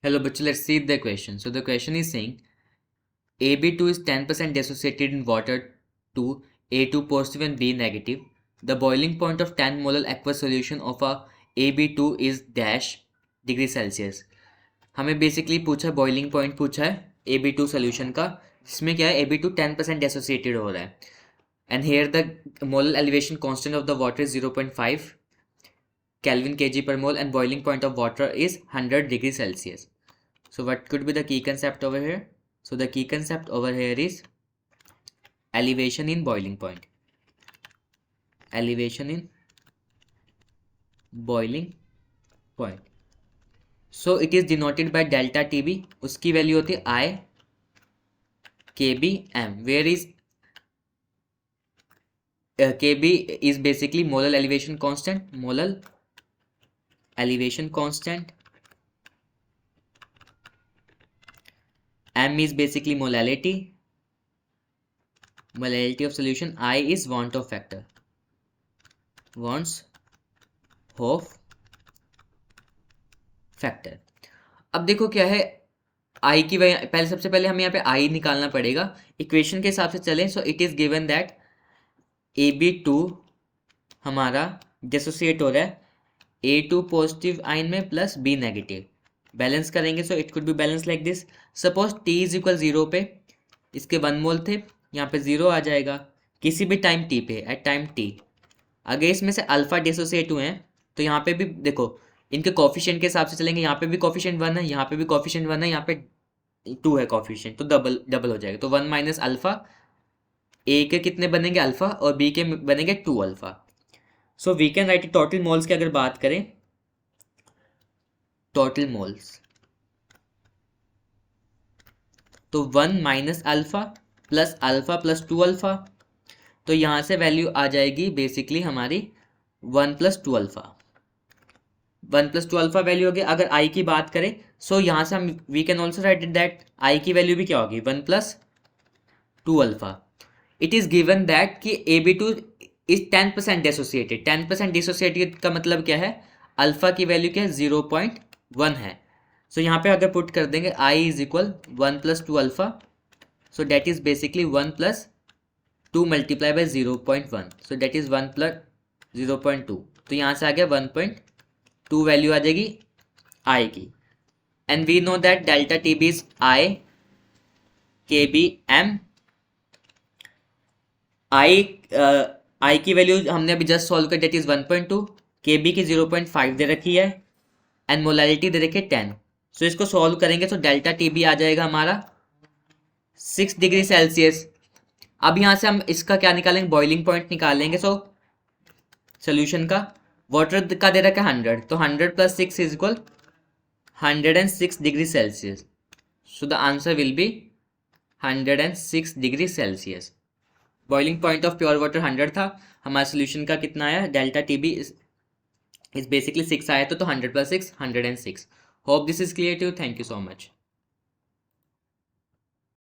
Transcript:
Hello, but let's see the question. So the question is saying AB2 is 10% dissociated in water to A2 positive and B negative. The boiling point of 10 molar aqueous solution of a AB2 is dash degree Celsius. हमें basically पूछा boiling point पूछा है AB2 solution का, जिसमें क्या है AB2 10% associated हो रहा है and here the molar elevation constant of the water is 0.5 Kelvin kg per mole and boiling point of water is 100 degrees Celsius. So what could be the key concept over here? So the key concept over here is elevation in boiling point. Elevation in boiling point. So it is denoted by delta TB. उसकी value होती है I kbm. Where is kb is basically molar elevation constant. Molar elevation constant. M is basically molality. Molality of solution. I is want of factor. Wants of factor. अब देखो क्या है I की वजह, पहले सबसे पहले हमें यहाँ पे I निकालना पड़ेगा. इक्वेशन के हिसाब से चलें. So it is given that AB2 हमारा डिसोसिएट हो रहा है A2 पॉजिटिव आयन में प्लस B नेगेटिव. बैलेंस करेंगे so it could be balance like this. Suppose T is equal 0 पे इसके 1 मोल थे, यहाँ पे 0 आ जाएगा किसी भी टाइम T पे, एट टाइम T. अगर इसमें से अल्फा डिसोसिएट हुए हैं तो यहाँ पे भी देखो इनके कोफिशिएंट के हिसाब से चलेंगे. यहाँ पे भी कोफिशिएंट 1 है, यहाँ पे भी कोफिशिएंट 1 है, यहाँ पे 2 है कोफिशिएंट, तो डबल हो जाएगा. तो 1 माइनस अल्फा, ए के कितने बनेंगे अल्फा और बी के बनेंगे 2 alpha. So we can write total moles की अगर बात करें, टोटल मोल्स तो 1 माइनस अल्फा प्लस 2 अल्फा. तो यहाँ से वैल्यू आ जाएगी बेसिकली हमारी 1 plus 2 alpha. 1 plus 2 alpha value होगी. अगर आई की बात करें सो यहाँ से हम we can also write that I की वैल्यू भी क्या होगी 1 plus 2 alpha. It is given that कि AB2 इज 10% डिसोसिएटेड. 10% डिसोसिएटेड का मतलब क्या है, अल्फा की वैल्यू क्या है 0.1 है. सो यहाँ पे अगर पुट कर देंगे I is equal 1 plus 2 alpha, so that is basically 1 plus 2 multiply by 0.1, so that is 1 plus 0.2. तो यहाँ से आ गया 1.2 वैल्यू आ जाएगी I की. And we know that delta TB is I kbm. I की वैल्यू हमने अभी जस्ट सॉल्व कर, डेट इज 1.2. KB की 0.5 दे रखी है एंड मोलैलिटी दे रखी है 10. सो इसको सॉल्व करेंगे तो डेल्टा TB आ जाएगा हमारा 6 डिग्री सेल्सियस. अब यहाँ से हम इसका क्या निकालेंगे, बॉइलिंग पॉइंट निकालेंगे. सो सोल्यूशन का वाटर का दे रखा है 100, तो 100 plus 6 is equal 106 degree Celsius. So the answer will be 106 degree Celsius. Boiling point of pure water 100 था, हमारा सोल्यूशन का कितना आया, डेल्टा TB इज बेसिकली 6 आया, तो 100 plus 6 106. Hope this is clear to you. Thank you so much.